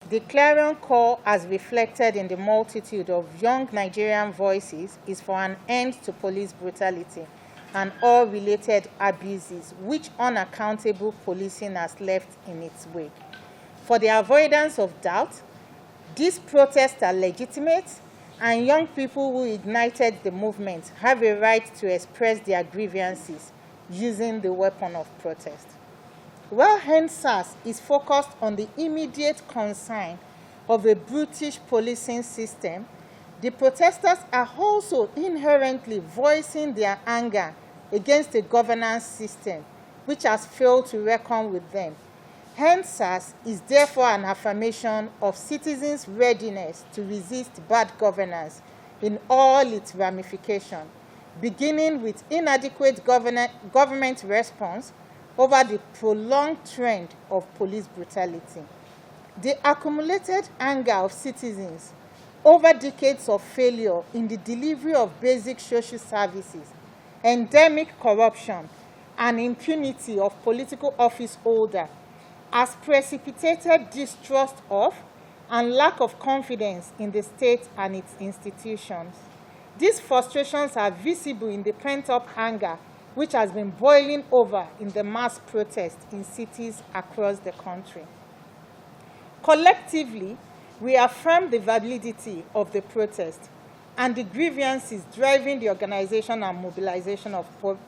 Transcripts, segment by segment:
The clarion call, as reflected in the multitude of young Nigerian voices, is for an end to police brutality and all related abuses which unaccountable policing has left in its wake. For the avoidance of doubt, these protests are legitimate, and young people who ignited the movement have a right to express their grievances using the weapon of protest. While HENSAS is focused on the immediate concern of a brutish policing system, the protesters are also inherently voicing their anger against a governance system which has failed to reckon with them. HENSAS is therefore an affirmation of citizens' readiness to resist bad governance in all its ramifications, beginning with inadequate government response over the prolonged trend of police brutality. The accumulated anger of citizens over decades of failure in the delivery of basic social services, endemic corruption, and impunity of political office holders has precipitated distrust of and lack of confidence in the state and its institutions. These frustrations are visible in the pent-up anger which has been boiling over in the mass protest in cities across the country. Collectively, we affirm the validity of the protest and the grievances driving the organization and mobilization of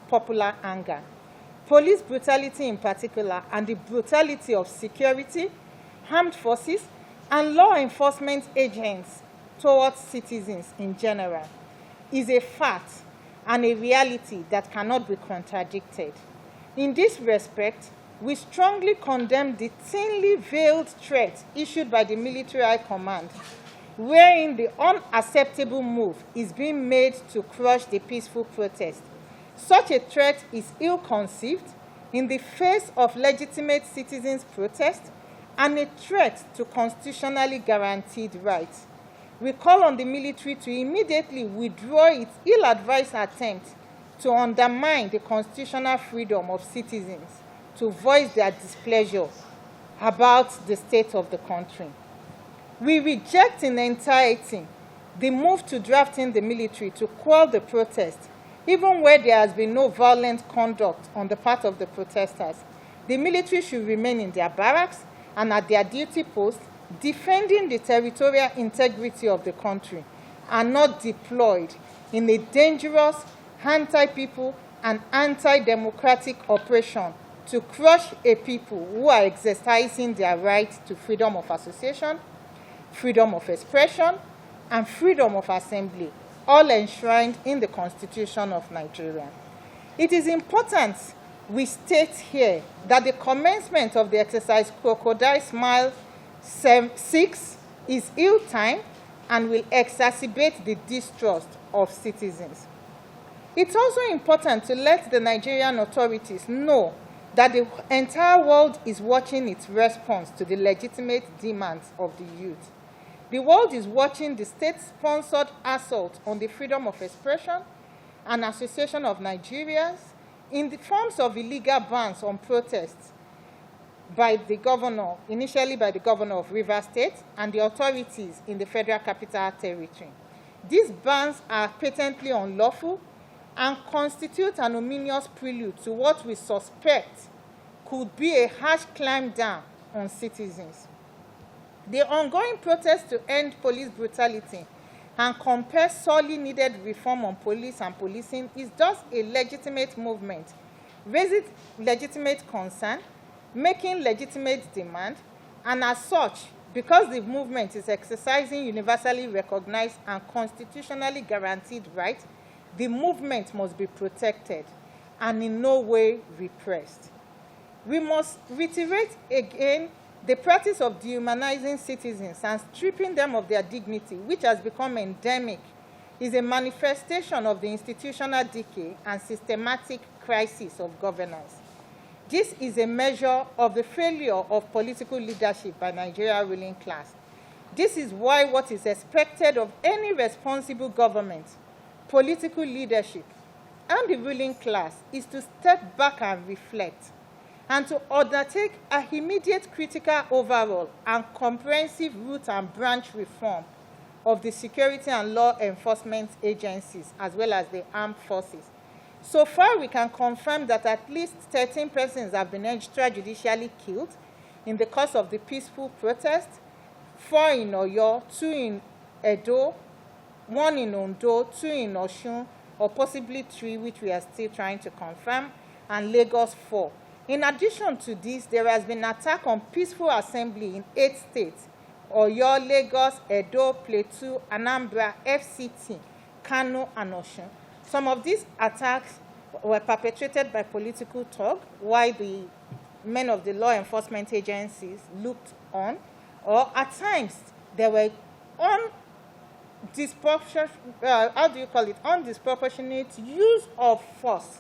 popular anger. Police brutality in particular, and the brutality of security, armed forces, and law enforcement agents towards citizens in general, is a fact and a reality that cannot be contradicted. In this respect, we strongly condemn the thinly veiled threat issued by the Military High Command, wherein the unacceptable move is being made to crush the peaceful protest. Such a threat is ill-conceived in the face of legitimate citizens' protest and a threat to constitutionally guaranteed rights. We call on the military to immediately withdraw its ill-advised attempt to undermine the constitutional freedom of citizens to voice their displeasure about the state of the country. We reject in entirety the move to draft in the military to quell the protest, even where there has been no violent conduct on the part of the protesters. The military should remain in their barracks and at their duty posts, defending the territorial integrity of the country, and not deployed in a dangerous anti-people and anti-democratic operation to crush a people who are exercising their right to freedom of association, freedom of expression, and freedom of assembly, all enshrined in the Constitution of Nigeria. It is important we state here that the commencement of the exercise Crocodile Smile 6 is ill-timed and will exacerbate the distrust of citizens. It's also important to let the Nigerian authorities know that the entire world is watching its response to the legitimate demands of the youth. The world is watching the state-sponsored assault on the freedom of expression and association of Nigerians in the forms of illegal bans on protests by the governor, initially by the governor of Rivers State and the authorities in the Federal Capital Territory. These bans are patently unlawful and constitute an ominous prelude to what we suspect could be a harsh climb down on citizens. The ongoing protest to end police brutality and compel sorely needed reform on police and policing is thus a legitimate movement, raising legitimate concern, making legitimate demand, and as such, because the movement is exercising universally recognized and constitutionally guaranteed rights, the movement must be protected and in no way repressed. We must reiterate again the practice of dehumanizing citizens and stripping them of their dignity, which has become endemic, is a manifestation of the institutional decay and systematic crisis of governance. This is a measure of the failure of political leadership by Nigeria's ruling class. This is why what is expected of any responsible government, political leadership, and the ruling class is to step back and reflect, and to undertake an immediate critical overhaul and comprehensive root and branch reform of the security and law enforcement agencies, as well as the armed forces. So far, we can confirm that at least 13 persons have been extrajudicially killed in the course of the peaceful protest, 4 in Oyo, 2 in Edo, 1 in Ondo, 2 in Osun, or possibly 3, which we are still trying to confirm, and Lagos 4. In addition to this, there has been an attack on peaceful assembly in 8 states: Oyo, Lagos, Edo, Plateau, Anambra, FCT, Kano, and Osun. Some of these attacks were perpetrated by political talk, while the men of the law enforcement agencies looked on, or at times there were undisproportionate use of force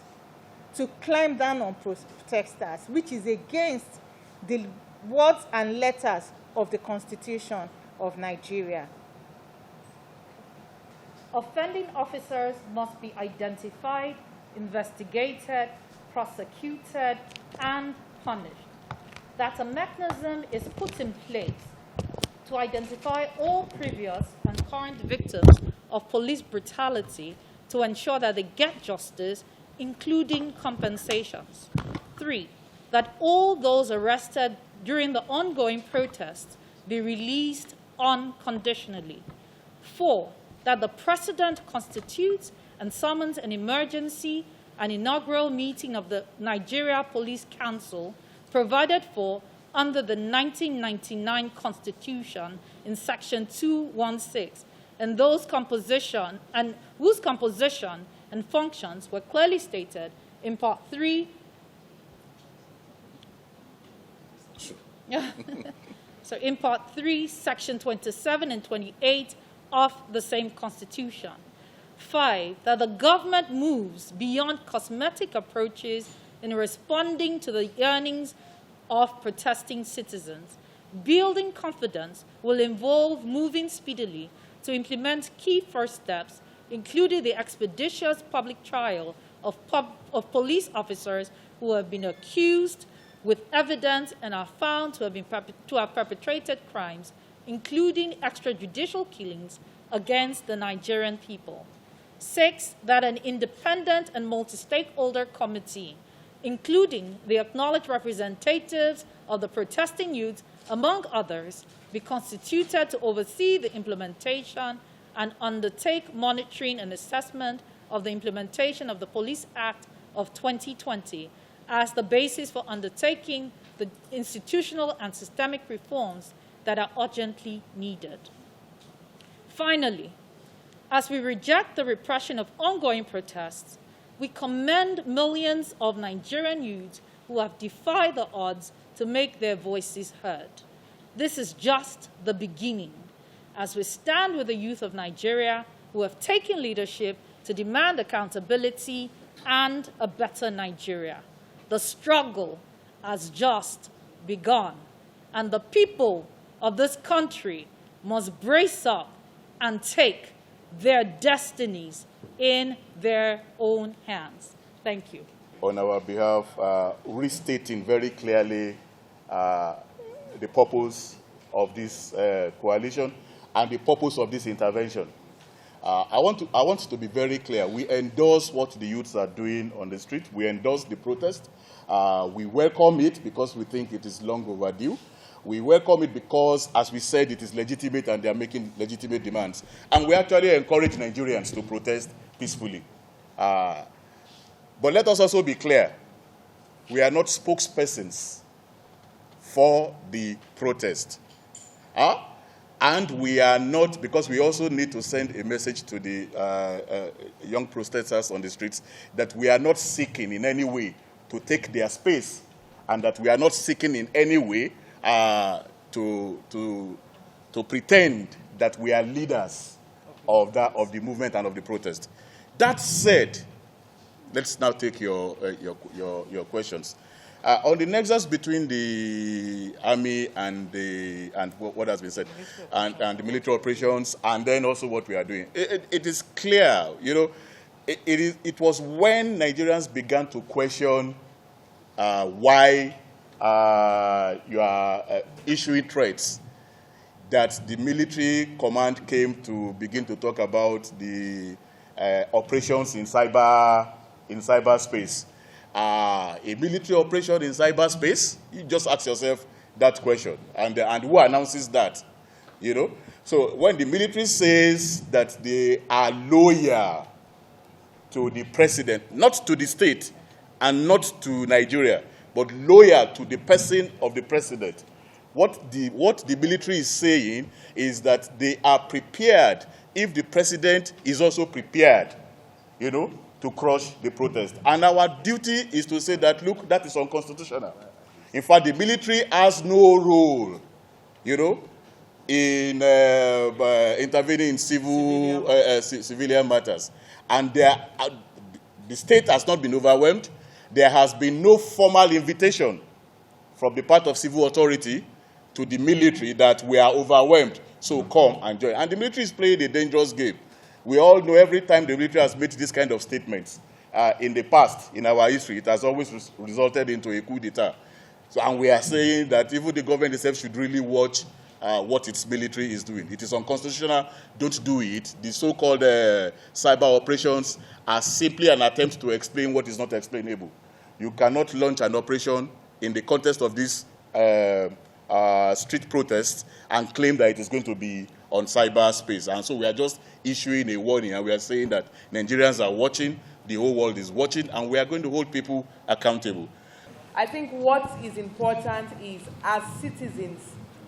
to climb down on protesters, which is against the words and letters of the Constitution of Nigeria. Offending officers must be identified, investigated, prosecuted, and punished. That a mechanism is put in place to identify all previous and current victims of police brutality to ensure that they get justice, including compensations. 3, that all those arrested during the ongoing protests be released unconditionally. 4, that the President constitutes and summons an emergency and inaugural meeting of the Nigeria Police Council provided for under the 1999 Constitution in Section 216, and whose composition and functions were clearly stated in Part 3. So in Part 3, Section 27 and 28 of the same Constitution. 5, that the government moves beyond cosmetic approaches in responding to the yearnings of protesting citizens. Building confidence will involve moving speedily to implement key first steps, including the expeditious public trial of police officers who have been accused with evidence and are found to have perpetrated crimes, including extrajudicial killings against the Nigerian people. 6, that an independent and multi-stakeholder committee, including the acknowledged representatives of the protesting youth, among others, be constituted to oversee the implementation and undertake monitoring and assessment of the implementation of the Police Act of 2020 as the basis for undertaking the institutional and systemic reforms that are urgently needed. Finally, as we reject the repression of ongoing protests, we commend millions of Nigerian youths who have defied the odds to make their voices heard. This is just the beginning, as we stand with the youth of Nigeria who have taken leadership to demand accountability and a better Nigeria. The struggle has just begun, and the people of this country must brace up and take their destinies in their own hands. Thank you. On our behalf, restating very clearly the purpose of this coalition and the purpose of this intervention. I want to be very clear. We endorse what the youths are doing on the street. We endorse the protest. We welcome it because we think it is long overdue. We welcome it because, as we said, it is legitimate and they are making legitimate demands. And we actually encourage Nigerians to protest peacefully. But let us also be clear. We are not spokespersons for the protest. And we are not, because we also need to send a message to the young protesters on the streets that we are not seeking in any way to take their space, and that we are not seeking in any way to pretend that we are leaders of the movement and of the protest. That said, let's now take your questions. On the nexus between the army and what has been said, and the military operations, and then also what we are doing, it is clear. You know, it was when Nigerians began to question why you are issuing threats, that the military command came to begin to talk about the operations in cyberspace. A military operation in cyberspace? You just ask yourself that question, and who announces that? You know, so when the military says that they are loyal to the president, not to the state, and not to Nigeria, but loyal to the person of the president, what the military is saying is that they are prepared if the president is also prepared, you know, to crush the protest. And our duty is to say that, look, that is unconstitutional. In fact, the military has no role, you know, in intervening in civilian matters. And the state has not been overwhelmed. There has been no formal invitation from the part of civil authority to the military that we are overwhelmed, so come and join. And the military is playing a dangerous game. We all know every time the military has made this kind of statements in the past, in our history, it has always resulted into a coup d'etat. So, and we are saying that even the government itself should really watch what its military is doing. It is unconstitutional. Don't do it. The so-called cyber operations are simply an attempt to explain what is not explainable. You cannot launch an operation in the context of this street protests and claim that it is going to be on cyberspace. And so we are just issuing a warning, and we are saying that Nigerians are watching, the whole world is watching, and we are going to hold people accountable. I think what is important is, as citizens,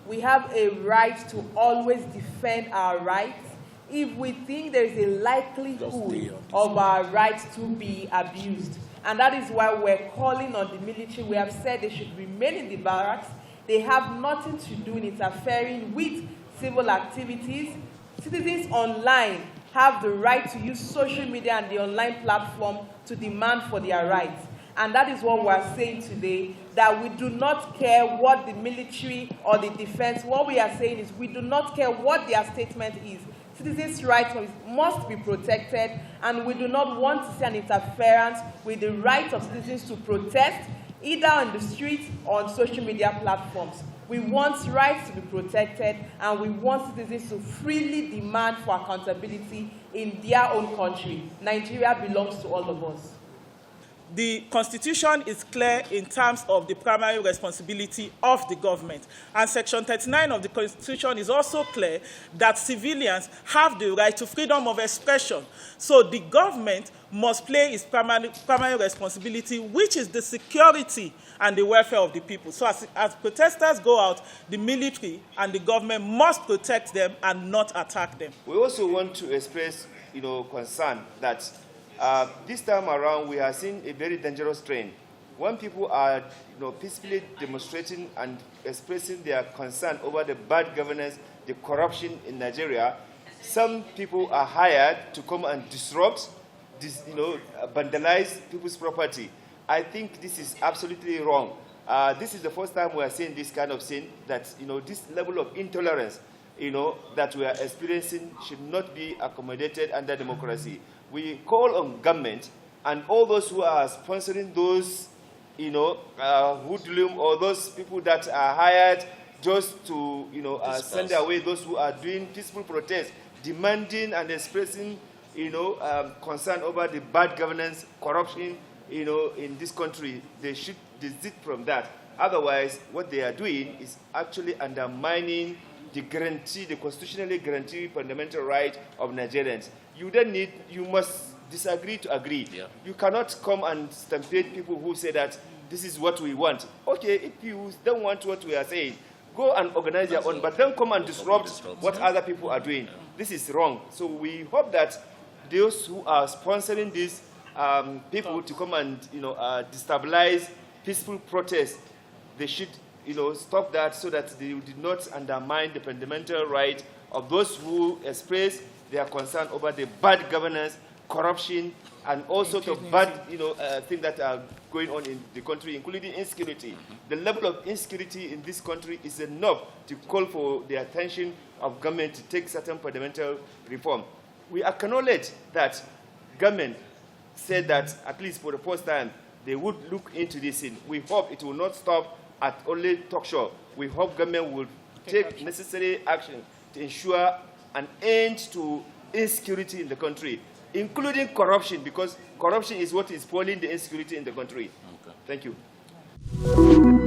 we have a right to always defend our rights if we think there is a likelihood of our rights to be abused. And that is why we're calling on the military. We have said they should remain in the barracks. They have nothing to do in interfering with civil activities. Citizens online have the right to use social media and the online platform to demand for their rights. And that is what we're saying today, that we do not care what the military or the defense, what we are saying is we do not care what their statement is. Citizens' rights must be protected, and we do not want to see an interference with the right of citizens to protest, either on the streets or on social media platforms. We want rights to be protected, and we want citizens to freely demand for accountability in their own country. Nigeria belongs to all of us. The Constitution is clear in terms of the primary responsibility of the government. And Section 39 of the Constitution is also clear that civilians have the right to freedom of expression. So the government must play its primary responsibility, which is the security and the welfare of the people. So as protesters go out, the military and the government must protect them and not attack them. We also want to express, concern that this time around, we are seeing a very dangerous trend. When people are peacefully demonstrating and expressing their concern over the bad governance, the corruption in Nigeria, some people are hired to come and disrupt, vandalize people's property. I think this is absolutely wrong. This is the first time we are seeing this kind of thing, that this level of intolerance that we are experiencing should not be accommodated under democracy. We call on government and all those who are sponsoring those, hoodlum, or those people that are hired just to, send away those who are doing peaceful protests, demanding and expressing, concern over the bad governance, corruption, in this country. They should desist from that. Otherwise, what they are doing is actually undermining the guarantee, the constitutionally guaranteed fundamental right of Nigerians. You must disagree to agree. Yeah. You cannot come and stampede people who say that this is what we want. Okay, if you don't want what we are saying, go and organize your own, but don't come and disrupt what other people are doing. This is wrong. So we hope that those who are sponsoring these people to come and destabilize peaceful protests, they should stop that, so that they do not undermine the fundamental right of those who express their concern over the bad governance, corruption, and all sorts of bad things that are going on in the country, including insecurity. The level of insecurity in this country is enough to call for the attention of government to take certain fundamental reform. We acknowledge that government said that, at least for the first time, they would look into this thing. We hope it will not stop at only talk show. We hope government will take necessary action to ensure an end to insecurity in the country, including corruption, because corruption is what is spoiling the insecurity in the country. Okay. Thank you.